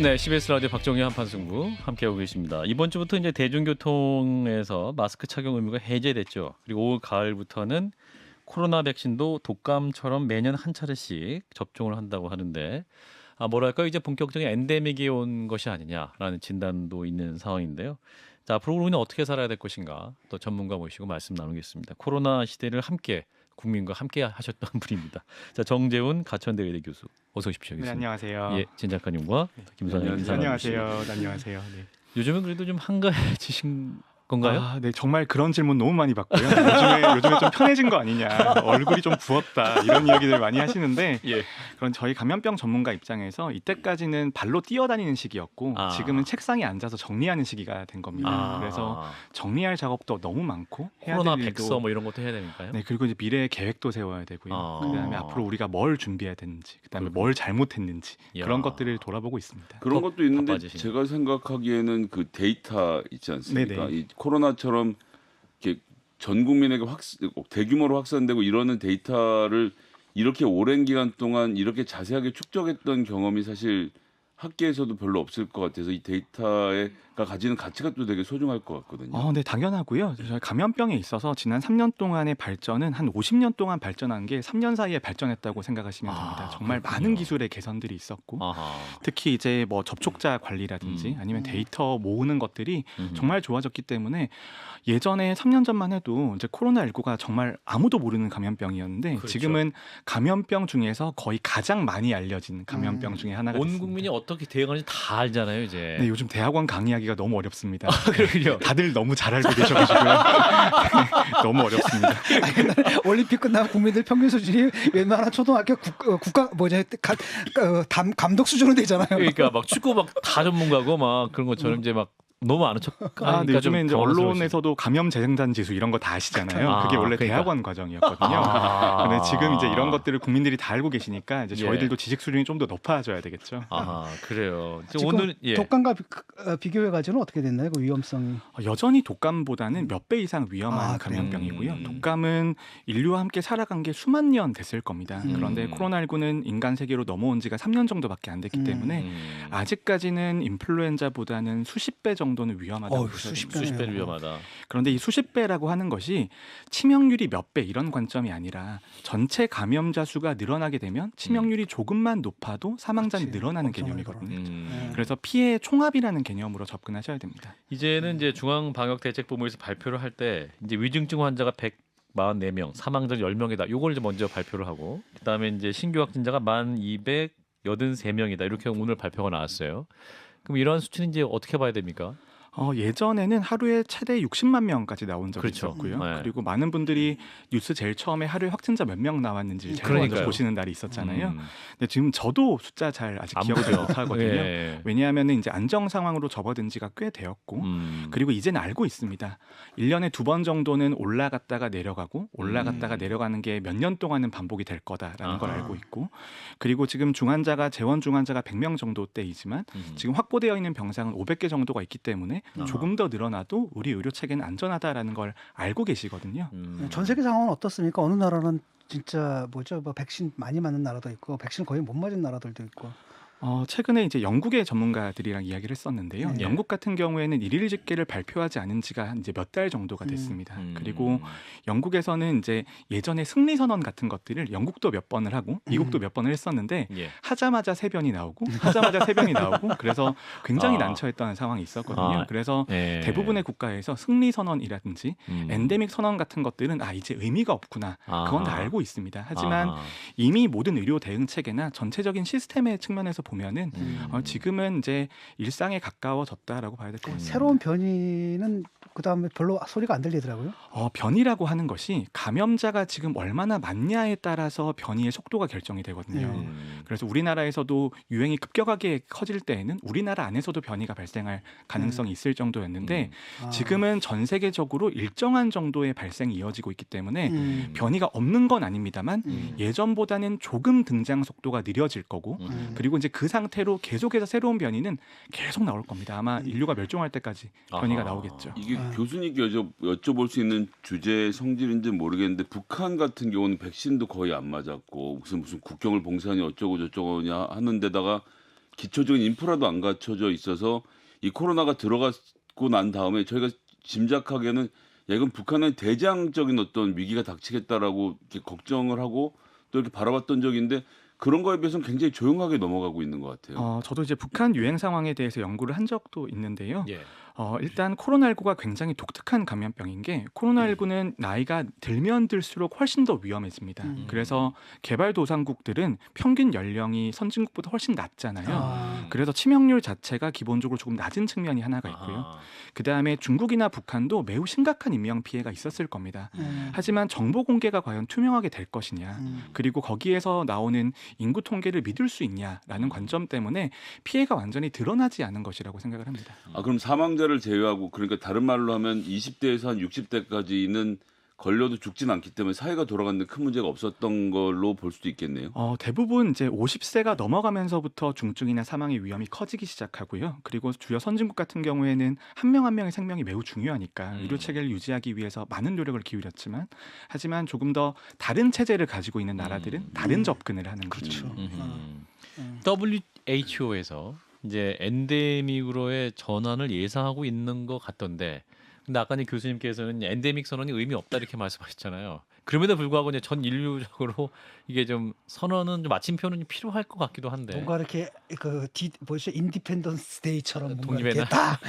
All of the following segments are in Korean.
네, CBS 라디오 박정희 한판승부 함께하고 계십니다. 이번 주부터 이제 대중교통에서 마스크 착용 의무가 해제됐죠. 그리고 올 가을부터는 코로나 백신도 독감처럼 매년 한 차례씩 접종을 한다고 하는데, 뭐랄까요, 이제 본격적인 엔데믹이 온 것이 아니냐라는 진단도 있는 상황인데요. 자, 앞으로 우리는 어떻게 살아야 될 것인가, 또 전문가 모시고 말씀 나누겠습니다. 코로나 시대를 함께 국민과 함께 하셨던 분입니다. 자, 정재훈 가천대의대 교수, 어서 오십시오. 네, 교수님. 안녕하세요. 예, 진 작가님과 김선영 인사 나누시죠. 안녕하세요. 네. 요즘은 그래도 좀 한가해지신 건가요? 네, 정말 그런 질문 너무 많이 받고요. 요즘에 좀 편해진 거 아니냐, 얼굴이 좀 부었다 이런 이야기들 많이 하시는데, 예. 그런 저희 감염병 전문가 입장에서 이때까지는 발로 뛰어다니는 시기였고, 지금은 책상에 앉아서 정리하는 시기가 된 겁니다. 그래서 정리할 작업도 너무 많고, 해야 코로나 될 일도, 백서 뭐 이런 것도 해야 되니까요. 네, 그리고 이제 미래의 계획도 세워야 되고요. 그다음에 앞으로 우리가 뭘 준비해야 되는지, 그다음에 뭘 잘못했는지 그런 것들을 돌아보고 있습니다. 그런 것도 있는데 바빠지시네요. 제가 생각하기에는 그 데이터 있지 않습니까? 네네. 이 코로나처럼 이렇게 전 국민에게 대규모로 확산되고 이러는 데이터를 이렇게 오랜 기간 동안 이렇게 자세하게 축적했던 경험이 사실 학계에서도 별로 없을 것 같아서 이 데이터가 가지는 가치가 또 되게 소중할 것 같거든요. 네, 당연하고요. 저희 감염병에 있어서 지난 3년 동안의 발전은 한 50년 동안 발전한 게 3년 사이에 발전했다고 생각하시면 됩니다. 정말 그렇군요. 많은 기술의 개선들이 있었고, 아하. 특히 이제 뭐 접촉자 관리라든지 아니면 데이터 모으는 것들이 정말 좋아졌기 때문에 예전에 3년 전만 해도 이제 코로나19가 정말 아무도 모르는 감염병이었는데, 그렇죠. 지금은 감염병 중에서 거의 가장 많이 알려진 감염병 중에 하나가 온 됐습니다. 국민이 어떻게 대응하는지 다 알잖아요, 이제. 네, 요즘 대학원 강의하기가 너무 어렵습니다. 그렇군요. 다들 너무 잘 알고 계셔가지고요. 네, 너무 어렵습니다. 올림픽 끝나고 국민들 평균 수준이 웬만한 초등학교 국가 감독 수준으로 되잖아요. 그러니까 막 축구 막 다 전문가고 막 그런 것처럼 이제 막 너무 아는 척 하니까 네, 요즘에 이제 당황스러우시죠. 언론에서도 감염 재생산 지수 이런 거 다 아시잖아요. 그게 원래 그러니까. 대학원 과정이었거든요. 근데 지금 이제 이런 것들을 국민들이 다 알고 계시니까 이제 저희들도 지식 수준이 좀 더 높아져야 되겠죠. 그래요. 지금 오늘 독감과 비교해 가지고는 어떻게 됐나요? 그 위험성이? 여전히 독감보다는 몇 배 이상 위험한 그래요? 감염병이고요. 독감은 인류와 함께 살아간 게 수만 년 됐을 겁니다. 그런데 코로나19는 인간 세계로 넘어온 지가 3년 정도밖에 안 됐기 때문에 아직까지는 인플루엔자보다는 수십 배 정도는 위험하다고 보셔야 됩니다. 수십 배는 위험하다. 그런데 이 수십 배라고 하는 것이 치명률이 몇 배 이런 관점이 아니라 전체 감염자 수가 늘어나게 되면 치명률이 조금만 높아도 사망자는 그렇지. 늘어나는 엄청 개념이거든요. 네. 그래서 피해 총합이라는 개념으로 접근하셔야 됩니다. 이제는 이제 중앙방역대책본부에서 발표를 할 때 이제 위중증 환자가 144명, 사망자 10명이다. 요걸 이제 먼저 발표를 하고, 그다음에 이제 신규 확진자가 1,283명이다. 이렇게 오늘 발표가 나왔어요. 그럼 이러한 수치는 이제 어떻게 봐야 됩니까? 예전에는 하루에 최대 60만 명까지 나온 적이 그렇죠. 있었고요. 네. 그리고 많은 분들이 뉴스 제일 처음에 하루에 확진자 몇 명 나왔는지 제일 그러니까요. 먼저 보시는 날이 있었잖아요. 근데 지금 저도 숫자 잘 아직 안 기억을 보죠. 못하거든요. 예. 왜냐하면 이제 안정 상황으로 접어든 지가 꽤 되었고, 그리고 이제는 알고 있습니다. 1년에 2번 정도는 올라갔다가 내려가고 올라갔다가 내려가는 게 몇 년 동안은 반복이 될 거다라는 걸 알고 있고, 그리고 지금 재원 중환자가 100명 정도대이지만 지금 확보되어 있는 병상은 500개 정도가 있기 때문에 조금 더 늘어나도 우리 의료 체계는 안전하다라는 걸 알고 계시거든요. 전 세계 상황은 어떻습니까? 어느 나라는 진짜 뭐 백신 많이 맞는 나라도 있고 백신 거의 못 맞은 나라들도 있고. 최근에 이제 영국의 전문가들이랑 이야기를 했었는데요. 네. 영국 같은 경우에는 일일 집계를 발표하지 않은 지가 이제 몇 달 정도가 됐습니다. 그리고 영국에서는 이제 예전에 승리 선언 같은 것들을 영국도 몇 번을 하고 미국도 몇 번을 했었는데 예. 하자마자 세 변이 나오고 그래서 굉장히 난처했던 상황이 있었거든요. 그래서 예. 대부분의 국가에서 승리 선언이라든지 엔데믹 선언 같은 것들은 이제 의미가 없구나. 그건 다 알고 있습니다. 하지만 이미 모든 의료 대응 체계나 전체적인 시스템의 측면에서 보면은 지금은 이제 일상에 가까워졌다라고 봐야 될 것 같습니다. 새로운 변이는 그다음에 별로 소리가 안 들리더라고요. 변이라고 하는 것이 감염자가 지금 얼마나 많냐에 따라서 변이의 속도가 결정이 되거든요. 그래서 우리나라에서도 유행이 급격하게 커질 때에는 우리나라 안에서도 변이가 발생할 가능성이 있을 정도였는데 지금은 전 세계적으로 일정한 정도의 발생이 이어지고 있기 때문에 변이가 없는 건 아닙니다만 예전보다는 조금 등장 속도가 느려질 거고 그리고 이제 그 상태로 계속해서 새로운 변이는 계속 나올 겁니다. 아마 인류가 멸종할 때까지 변이가 나오겠죠. 이게 교수님께 여쭤볼 수 있는 주제의 성질인지 모르겠는데 북한 같은 경우는 백신도 거의 안 맞았고 무슨 국경을 봉쇄하니 어쩌고 저쩌고냐 하는 데다가 기초적인 인프라도 안 갖춰져 있어서 이 코로나가 들어갔고 난 다음에 저희가 짐작하기에는 야, 이건 북한의 대장적인 어떤 위기가 닥치겠다라고 이렇게 걱정을 하고 또 이렇게 바라봤던 적인데 그런 거에 비해서는 굉장히 조용하게 넘어가고 있는 것 같아요. 저도 이제 북한 유행 상황에 대해서 연구를 한 적도 있는데요. 예. 일단 코로나19가 굉장히 독특한 감염병인 게 코로나19는 나이가 들면 들수록 훨씬 더 위험해집니다. 그래서 개발도상국들은 평균 연령이 선진국보다 훨씬 낮잖아요. 그래서 치명률 자체가 기본적으로 조금 낮은 측면이 하나가 있고요. 아하. 그다음에 중국이나 북한도 매우 심각한 인명 피해가 있었을 겁니다. 하지만 정보 공개가 과연 투명하게 될 것이냐, 그리고 거기에서 나오는 인구 통계를 믿을 수 있냐라는 관점 때문에 피해가 완전히 드러나지 않은 것이라고 생각을 합니다. 아, 그럼 사망자를 제외하고 그러니까 다른 말로 하면 20대에서 한 60대까지는 걸려도 죽진 않기 때문에 사회가 돌아가는데 큰 문제가 없었던 걸로 볼 수도 있겠네요. 대부분 이제 50세가 넘어가면서부터 중증이나 사망의 위험이 커지기 시작하고요. 그리고 주요 선진국 같은 경우에는 한 명 한 명의 생명이 매우 중요하니까 의료 체계를 유지하기 위해서 많은 노력을 기울였지만, 하지만 조금 더 다른 체제를 가지고 있는 나라들은 다른 접근을 하는 거죠. WHO에서 이제 엔데믹으로의 전환을 예상하고 있는 것 같던데, 근데 아까 이제 교수님께서는 엔데믹 선언이 의미 없다 이렇게 말씀하셨잖아요. 그럼에도 불구하고 이제 전 인류적으로 이게 좀 선언은 좀 마침표는 필요할 것 같기도 한데. 뭔가 이렇게 뭐죠? 인디펜던스 데이처럼 뭔가 독립의 이렇게 날. 딱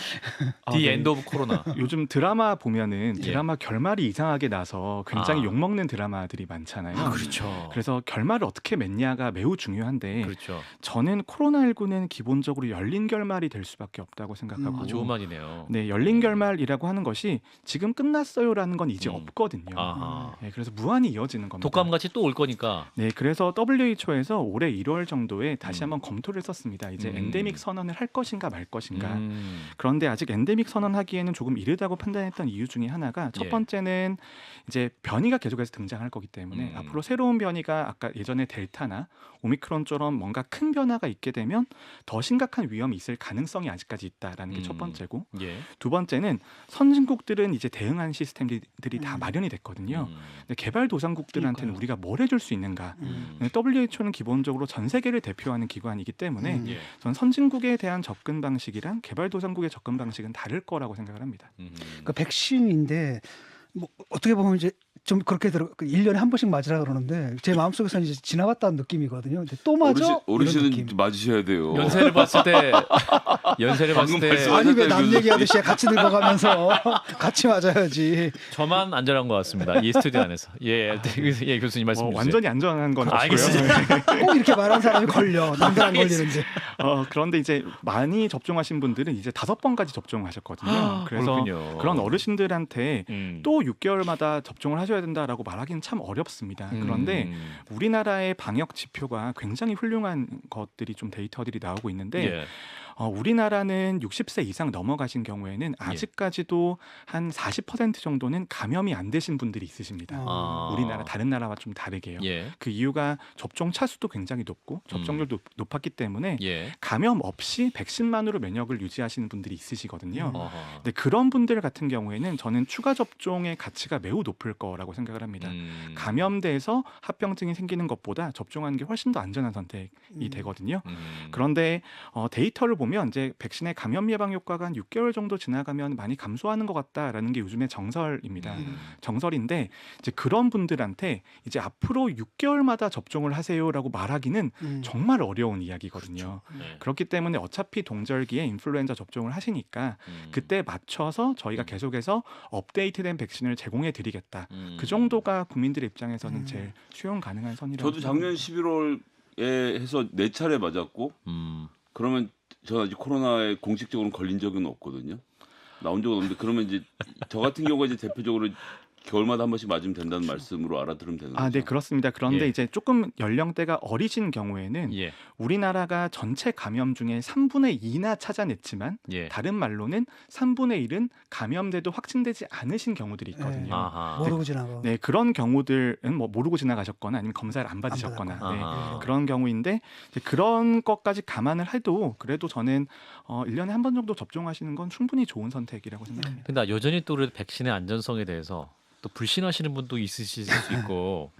디 네. 엔드 오브 코로나. 요즘 드라마 보면은 예. 드라마 결말이 이상하게 나서 굉장히 아. 욕먹는 드라마들이 많잖아요. 그렇죠. 그래서 결말을 어떻게 맺냐가 매우 중요한데, 그렇죠. 저는 코로나19는 기본적으로 열린 결말이 될 수밖에 없다고 생각하고, 좋은 말이네요. 네, 열린 결말이라고 하는 것이 지금 끝났어요라는 건 이제 음. 없거든요. 아하. 네, 그래서 무한히 이어지는 겁니다. 독감같이 또 올 거니까. 네, 그래서 WHO에서 올해 1월 정도에 다시 한번 검토를 썼습니다. 이제 음. 엔데믹 선언을 할 것인가 말 것인가. 음. 그런데 아직 엔데믹 선언하기에는 조금 이르다고 판단했던 이유 중에 하나가, 첫 예. 번째는 이제 변이가 계속해서 등장할 거기 때문에 앞으로 새로운 변이가 아까 예전에 델타나 오미크론처럼 뭔가 큰 변화가 있게 되면 더 심각한 위험이 있을 가능성이 아직까지 있다라는 게 첫 번째고, 예. 두 번째는 선진국들은 이제 대응한 시스템들이 다 마련이 됐거든요. 근데 개발도상국들한테는 그러니까요. 우리가 뭘 해줄 수 있는가? WHO는 기본적으로 전 세계를 대표하는 기관이기 때문에 예. 전 선진국에 대한 접근 방식이랑 개발도상국의 접근 방식은 다를 거라고 생각을 합니다. 그 백신인데 뭐 어떻게 보면 이제 좀 그렇게 1년에 한 번씩 맞으라 그러는데 제 마음속에서는 이제 지나갔다는 느낌이거든요. 근데 또 맞아? 어르신은 이런 느낌. 맞으셔야 돼요. 연세를 봤을 때 방금 말씀- 아니 왜 남 교수님. 얘기하듯이 같이 늙어가면서 같이 맞아야지. 저만 안전한 것 같습니다. 이 스튜디오 안에서. 예, 예 교수님 말씀 주세요. 완전히 안전한 건 없고요. 알겠습니다. 꼭 이렇게 말한 사람이 걸려. 남들 안 걸리는데. 그런데 이제 많이 접종하신 분들은 이제 5번까지 접종하셨거든요. 그래서 그렇군요. 그런 어르신들한테 음. 또 6개월마다 접종을 하셔야 된다라고 말하기는 참 어렵습니다. 그런데 우리나라의 방역 지표가 굉장히 훌륭한 것들이 좀 데이터들이 나오고 있는데, 예. 우리나라는 60세 이상 넘어가신 경우에는 아직까지도 한 40% 정도는 감염이 안 되신 분들이 있으십니다. 아. 우리나라 다른 나라와 좀 다르게요. 예. 그 이유가 접종 차수도 굉장히 높고 접종률도 높았기 때문에 예. 감염 없이 백신만으로 면역을 유지하시는 분들이 있으시거든요. 어허. 근데 그런 분들 같은 경우에는 저는 추가 접종의 가치가 매우 높을 거라고 생각을 합니다. 감염돼서 합병증이 생기는 것보다 접종하는 게 훨씬 더 안전한 선택이 되거든요. 그런데 데이터를 보면 이제 백신의 감염 예방 효과가 한 6개월 정도 지나가면 많이 감소하는 것 같다라는 게 요즘의 정설입니다. 정설인데 이제 그런 분들한테 이제 앞으로 6개월마다 접종을 하세요라고 말하기는 정말 어려운 이야기거든요. 네. 그렇기 때문에 어차피 동절기에 인플루엔자 접종을 하시니까 그때 맞춰서 저희가 계속해서 업데이트된 백신을 제공해 드리겠다. 그 정도가 국민들의 입장에서는 제일 수용 가능한 선이라고. 저도 작년 11월에 해서 4차례 맞았고 그러면 저 아직 코로나에 공식적으로 걸린 적은 없거든요. 나온 적은 없는데 그러면 이제 저 같은 경우가 이제 대표적으로 겨울마다 한 번씩 맞으면 된다는 말씀으로 알아들으면 되는 거죠. 네, 그렇습니다. 그런데 예. 이제 조금 연령대가 어리신 경우에는 예. 우리나라가 전체 감염 중에 3분의 2나 찾아냈지만 예. 다른 말로는 3분의 1은 감염돼도 확진되지 않으신 경우들이 있거든요. 아하. 모르고 지나가. 네, 그런 경우들은 뭐 모르고 지나가셨거나 아니면 검사를 안 받으셨거나 아하. 그런 경우인데, 이제 그런 것까지 감안을 해도 그래도 저는 1년에 한 번 정도 접종하시는 건 충분히 좋은 선택이라고 생각합니다. 근데 여전히 또 그래도 백신의 안전성에 대해서 또 불신하시는 분도 있으실 수 있고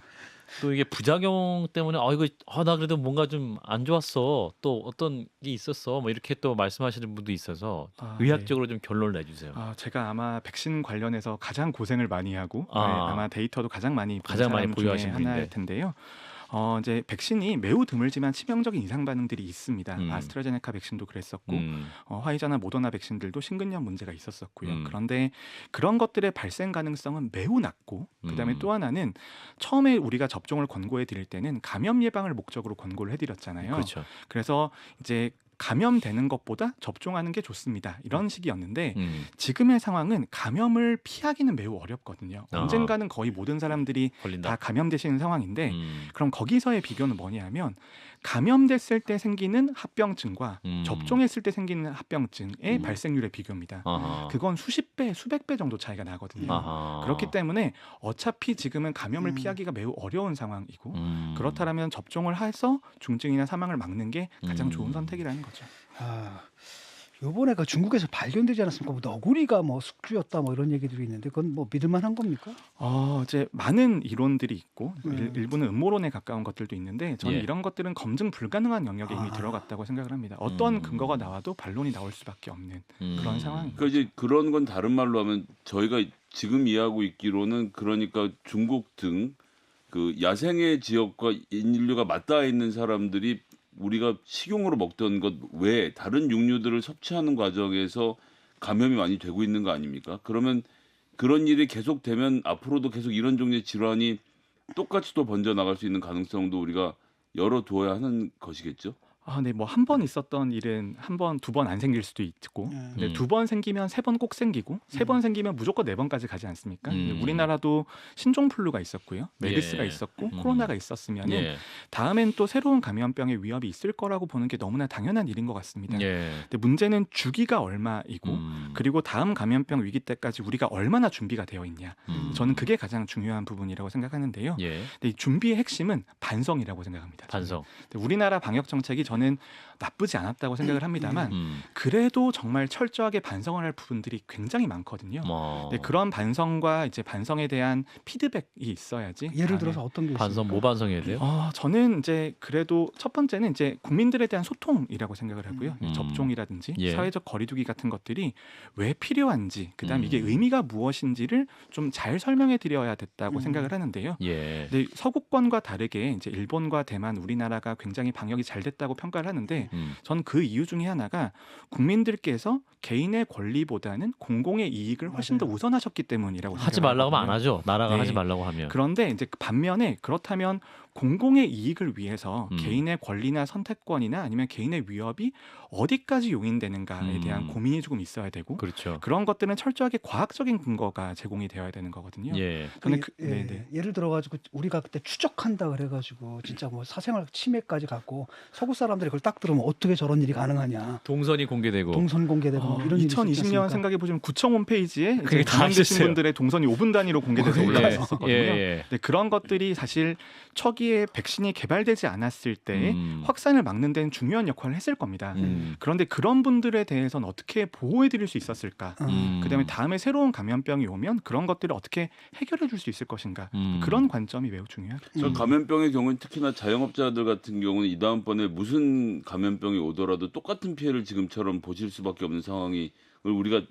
또 이게 부작용 때문에 이거 나 그래도 뭔가 좀 안 좋았어. 또 어떤 게 있었어. 뭐 이렇게 또 말씀하시는 분도 있어서 의학적으로 좀 결론을 내주세요. 제가 아마 백신 관련해서 가장 고생을 많이 하고 아마 데이터도 가장 많이 본 가장 많이 사람 보유하신 중에 하나일 분인데. 텐데요. 이제 백신이 매우 드물지만 치명적인 이상 반응들이 있습니다. 아스트라제네카 백신도 그랬었고 화이자나 모더나 백신들도 심근염 문제가 있었었고요. 그런데 그런 것들의 발생 가능성은 매우 낮고 그다음에 또 하나는 처음에 우리가 접종을 권고해 드릴 때는 감염 예방을 목적으로 권고를 해드렸잖아요. 그렇죠. 그래서 이제 감염되는 것보다 접종하는 게 좋습니다. 이런 식이었는데 지금의 상황은 감염을 피하기는 매우 어렵거든요. 언젠가는 거의 모든 사람들이 걸린다. 다 감염되시는 상황인데 그럼 거기서의 비교는 뭐냐면 감염됐을 때 생기는 합병증과 접종했을 때 생기는 합병증의 발생률의 비교입니다. 그건 수십 배, 수백 배 정도 차이가 나거든요. 그렇기 때문에 어차피 지금은 감염을 피하기가 매우 어려운 상황이고 그렇다면 접종을 해서 중증이나 사망을 막는 게 가장 좋은 선택이라는 거죠. 요번에 그 중국에서 발견되지 않았습니까? 뭐 너구리가 뭐 숙주였다 뭐 이런 얘기들이 있는데 그건 뭐 믿을만한 겁니까? 이제 많은 이론들이 있고 일부는 음모론에 가까운 것들도 있는데 저는 예. 이런 것들은 검증 불가능한 영역에 이미 들어갔다고 생각을 합니다. 어떤 근거가 나와도 반론이 나올 수밖에 없는 그런 상황입니다. 그러니까 이제 그런 건 다른 말로 하면 저희가 지금 이해하고 있기로는 그러니까 중국 등 그 야생의 지역과 인류가 맞닿아 있는 사람들이 우리가 식용으로 먹던 것 외에 다른 육류들을 섭취하는 과정에서 감염이 많이 되고 있는 거 아닙니까? 그러면 그런 일이 계속되면 앞으로도 계속 이런 종류의 질환이 똑같이 또 번져 나갈 수 있는 가능성도 우리가 열어두어야 하는 것이겠죠. 네, 뭐 한 번 있었던 일은 한 번, 두 번 안 생길 수도 있고, 근데 두 번 생기면 세 번 꼭 생기고, 세 번 생기면 무조건 네 번까지 가지 않습니까? 우리나라도 신종플루가 있었고요, 메르스가 예. 있었고, 코로나가 있었으면은 예. 다음엔 또 새로운 감염병의 위협이 있을 거라고 보는 게 너무나 당연한 일인 것 같습니다. 예. 근데 문제는 주기가 얼마이고, 그리고 다음 감염병 위기 때까지 우리가 얼마나 준비가 되어 있냐. 저는 그게 가장 중요한 부분이라고 생각하는데요. 예. 근데 이 준비의 핵심은 반성이라고 생각합니다. 반성. 근데 우리나라 방역 정책이 저는 나쁘지 않았다고 생각을 합니다만 그래도 정말 철저하게 반성을 할 부분들이 굉장히 많거든요. 근데 그런 반성과 이제 반성에 대한 피드백이 있어야지. 예를 들어서 어떤 게 반성 있습니까? 뭐 반성해야 돼요? 저는 이제 그래도 첫 번째는 이제 국민들에 대한 소통이라고 생각을 하고요. 음. 접종이라든지 예. 사회적 거리두기 같은 것들이 왜 필요한지, 그다음 이게 의미가 무엇인지를 좀 잘 설명해 드려야 됐다고 생각을 하는데요. 예. 근데 서구권과 다르게 이제 일본과 대만, 우리나라가 굉장히 방역이 잘 됐다고 평가를 하는데 전 그 이유 중에 하나가 국민들께서 개인의 권리보다는 공공의 이익을 훨씬 더 우선하셨기 때문이라고 하지 말라고 하면 안 생각하거든요. 하죠. 나라가 네. 하지 말라고 하면. 그런데 이제 반면에 그렇다면 공공의 이익을 위해서 개인의 권리나 선택권이나 아니면 개인의 위협이 어디까지 용인되는가에 대한 고민이 조금 있어야 되고 그렇죠. 그런 것들은 철저하게 과학적인 근거가 제공이 되어야 되는 거거든요. 예. 저는 예를 들어가지고 우리가 그때 추적한다 그래가지고 진짜 뭐 사생활 침해까지 갖고 서구 사람들이 그걸 딱 들으면 어떻게 저런 일이 가능하냐. 동선이 공개되고. 동선 공개되고 뭐 이런 일이 있지 2020년 않습니까? 생각해 보시면 구청 홈페이지에 그게 다 감염되신 있었어요. 분들의 동선이 5분 단위로 공개돼서 올라왔었거든요. 예. 근데 그런 것들이 사실 초기에 백신이 개발되지 않았을 때 확산을 막는 데는 중요한 역할을 했을 겁니다. 그런데 그런 분들에 대해서는 어떻게 보호해드릴 수 있었을까? 그다음에 다음에 새로운 감염병이 오면 그런 것들을 어떻게 해결해줄 수 있을 것인가? 그런 관점이 매우 중요하겠죠. 저 감염병의 경우는 특히나 자영업자들 같은 경우는 이 다음번에 무슨 감염병이 오더라도 똑같은 피해를 지금처럼 보실 수밖에 없는 상황이 우리가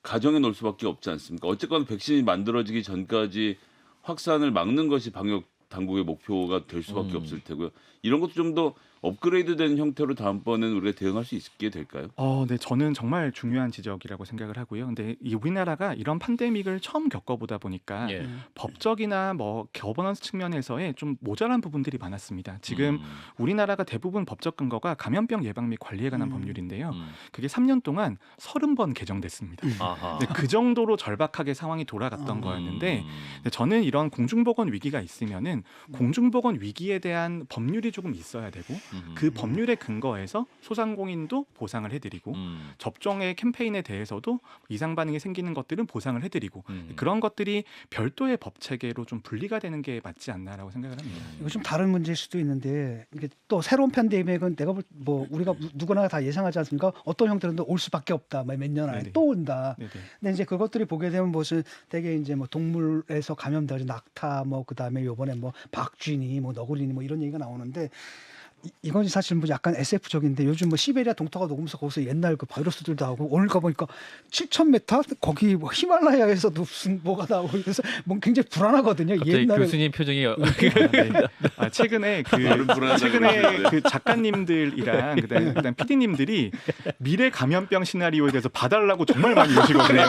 가정해 놓을 수밖에 없지 않습니까? 어쨌건 백신이 만들어지기 전까지 확산을 막는 것이 방역 당국의 목표가 될 수밖에 없을 테고요. 이런 것도 좀 더 업그레이드된 형태로 다음번에는 우리가 대응할 수 있게 될까요? 네, 저는 정말 중요한 지적이라고 생각을 하고요. 근데 이 우리나라가 이런 팬데믹을 처음 겪어보다 보니까 예. 법적이나 뭐 거버넌스 측면에서의 좀 모자란 부분들이 많았습니다. 지금 우리나라가 대부분 법적 근거가 감염병 예방 및 관리에 관한 법률인데요. 그게 3년 동안 30번 개정됐습니다. 아하. 네, 그 정도로 절박하게 상황이 돌아갔던 거였는데 저는 이런 공중보건 위기가 있으면은 공중보건 위기에 대한 법률이 조금 있어야 되고 그 법률에 근거해서 소상공인도 보상을 해드리고 접종의 캠페인에 대해서도 이상 반응이 생기는 것들은 보상을 해드리고 그런 것들이 별도의 법 체계로 좀 분리가 되는 게 맞지 않나라고 생각을 합니다. 이거 좀 다른 문제일 수도 있는데 이게 또 새로운 팬데믹은 내가 뭐 우리가 누구나 다 예상하지 않습니까? 어떤 형태로든 올 수밖에 없다. 몇 년 안에 네네. 또 온다. 네네. 근데 이제 그것들이 보게 되면 무슨 되게 이제 뭐 동물에서 감염돼서 낙타 뭐 그다음에 요번에 뭐 박쥐니 뭐 너구리니 뭐 이런 얘기가 나오는데 이건 사실 뭐 약간 SF적인데 요즘 뭐 시베리아 동토가 녹으면서 거기서 옛날 그 바이러스들도 나오고 오늘 가보니까 7,000m 거기 뭐 히말라야에서도 무슨 뭐가 나오고 그래서 뭐 굉장히 불안하거든요. 갑자기 옛날에 교수님 표정이 최근에 나름 불안하다고 최근에 그러시는데. 그 작가님들이랑 그다음 PD님들이 미래 감염병 시나리오에 대해서 봐달라고 정말 많이 오시거든요.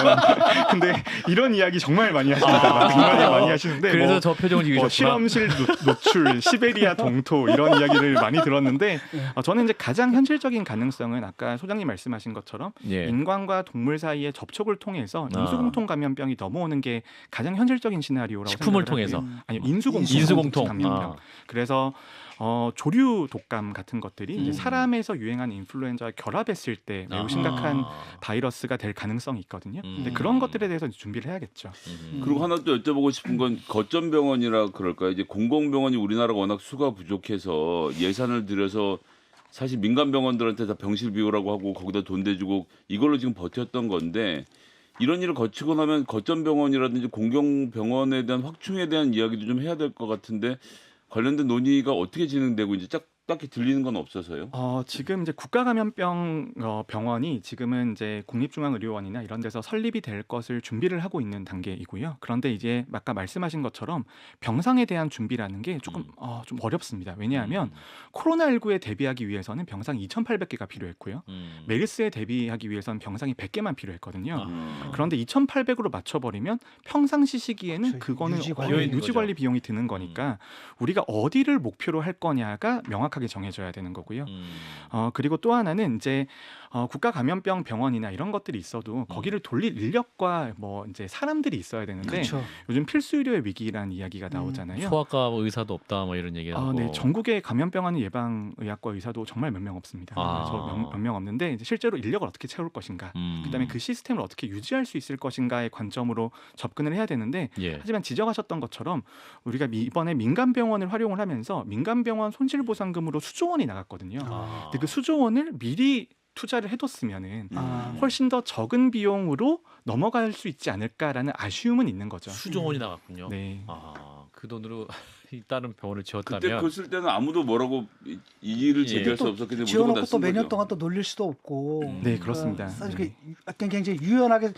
근데 이런 이야기 정말 많이 하시더라고요. 정말 많이 하시는데 그래서 뭐 저 표정을 지으셨구나. 실험실 노출, 시베리아 동토 이런 이야기를 많이 들었는데 저는 이제 가장 현실적인 가능성은 아까 소장님 말씀하신 것처럼 예. 인간과 동물 사이의 접촉을 통해서 인수공통 감염병이 넘어오는 게 가장 현실적인 시나리오라고 식품을 생각을 통해서. 하고요. 아니요, 인수공통 인수공통. 감염병. 그래서 조류 독감 같은 것들이 이제 사람에서 유행한 인플루엔자와 결합했을 때 매우 심각한 바이러스가 될 가능성이 있거든요. 근데 그런 것들에 대해서 준비를 해야겠죠. 그리고 하나 또 여쭤보고 싶은 건 거점병원이라 그럴까요? 이제 공공병원이 우리나라가 워낙 수가 부족해서 예산을 들여서 사실 민간 병원들한테 다 병실 비우라고 하고 거기다 돈 대주고 이걸로 지금 버텼던 건데 이런 일을 거치고 나면 거점병원이라든지 공공병원에 대한 확충에 대한 이야기도 좀 해야 될 것 같은데 관련된 논의가 어떻게 진행되고 이제 딱히 들리는 건 없어서요. 지금 이제 국가감염병 병원이 지금은 이제 국립중앙의료원이나 이런 데서 설립이 될 것을 준비를 하고 있는 단계이고요. 그런데 이제 아까 말씀하신 것처럼 병상에 대한 준비라는 게 조금 좀 어렵습니다. 왜냐하면 코로나19에 대비하기 위해서는 병상 2,800개가 필요했고요. 메르스에 대비하기 위해서는 병상이 100개만 필요했거든요. 그런데 2,800으로 맞춰버리면 평상시 시기에는 그렇죠. 그거는 유지관리 유지관리 비용이 드는 거니까 우리가 어디를 목표로 할 거냐가 명확하게 정해져야 되는 거고요. 그리고 또 하나는 이제 국가감염병 병원이나 이런 것들이 있어도 거기를 돌릴 인력과 뭐 이제 사람들이 있어야 되는데 그렇죠. 요즘 필수 의료의 위기라는 이야기가 나오잖아요. 소아과 의사도 없다 뭐 이런 얘기하고. 네, 전국에 감염병하는 예방의학과 의사도 정말 몇 명 없습니다. 그래서 몇 명 없는데 이제 실제로 인력을 어떻게 채울 것인가, 그다음에 그 시스템을 어떻게 유지할 수 있을 것인가의 관점으로 접근을 해야 되는데 예. 하지만 지적하셨던 것처럼 우리가 이번에 민간 병원을 활용을 하면서 민간 병원 손실보상금으로 수조 원이 나갔거든요. 근데 그 수조 원을 미리 투자를 해뒀으면은 훨씬 더 적은 비용으로 넘어갈 수 있지 않을까라는 아쉬움은 있는 거죠. 수조 원이 나갔군요. 네. 그 돈으로 다른 병원을 지었다면 그때 그거 쓸 때는 아무도 뭐라고 이의를 제기할 수 없었기 때문에 무조건 지어놓고 다 또 쓴 매년 거죠. 동안 또 놀릴 수도 없고. 네, 그렇습니다. 사실 네. 굉장히 유연하게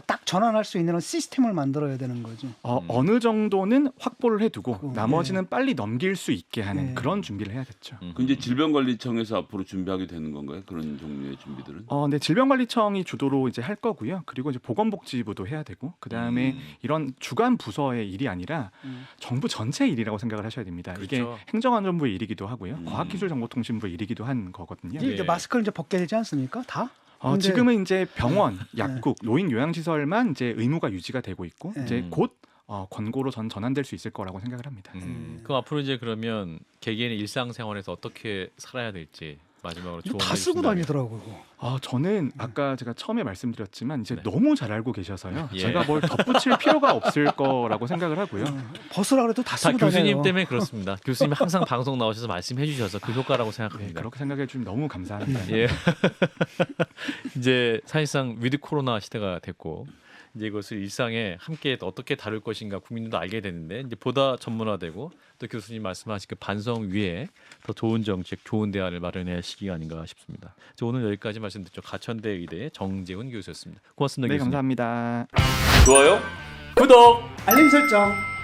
딱 전환할 수 있는 시스템을 만들어야 되는 거죠. 어느 정도는 확보를 해두고 그거, 나머지는 빨리 넘길 수 있게 하는 네. 그런 준비를 해야겠죠. 그 이제 질병관리청에서 앞으로 준비하게 되는 건가요? 그런 종류의 준비들은? 네, 질병관리청이 주도로 이제 할 거고요. 그리고 이제 보건복지부도 해야 되고, 그 다음에 이런 주간 부서의 일이 아니라 정부 전체 일이라고 생각을 하셔야 됩니다. 그렇죠. 이게 행정안전부의 일이기도 하고요, 과학기술정보통신부의 일이기도 한 거거든요. 이제 마스크를 이제 벗게 되지 않습니까? 다? 근데- 지금은 이제 병원, 약국, 노인 요양시설만 이제 의무가 유지가 되고 있고, 네. 이제 곧 권고로 전환될 수 있을 거라고 생각을 합니다. 그럼 앞으로 이제 그러면 개개인의 일상생활에서 어떻게 살아야 될지 마지막으로 이거 조언을 다 쓰고 해주신다면. 다니더라고요. 저는 아까 제가 처음에 말씀드렸지만 이제 네. 너무 잘 알고 계셔서요. 예. 제가 뭘 덧붙일 필요가 없을 거라고 생각을 하고요. 벗으라 그래도 다 다 쓰고 교수님 다녀요. 때문에 그렇습니다. 교수님 항상 방송 나오셔서 말씀해 주셔서 그 효과라고 네, 생각합니다. 그렇게 생각해 주면 너무 감사합니다. 예. 이제 사실상 위드 코로나 시대가 됐고 이제 이것을 일상에 함께 어떻게 다룰 것인가 국민들도 알게 되는데 이제 보다 전문화되고 또 교수님 말씀하신 그 반성 위에 더 좋은 정책, 좋은 대안을 마련해야 할 시기가 아닌가 싶습니다. 오늘 여기까지 말씀드렸죠. 가천대 의대 정재훈 교수였습니다. 고맙습니다. 네, 교수님. 감사합니다. 좋아요? 구독. 알림 설정.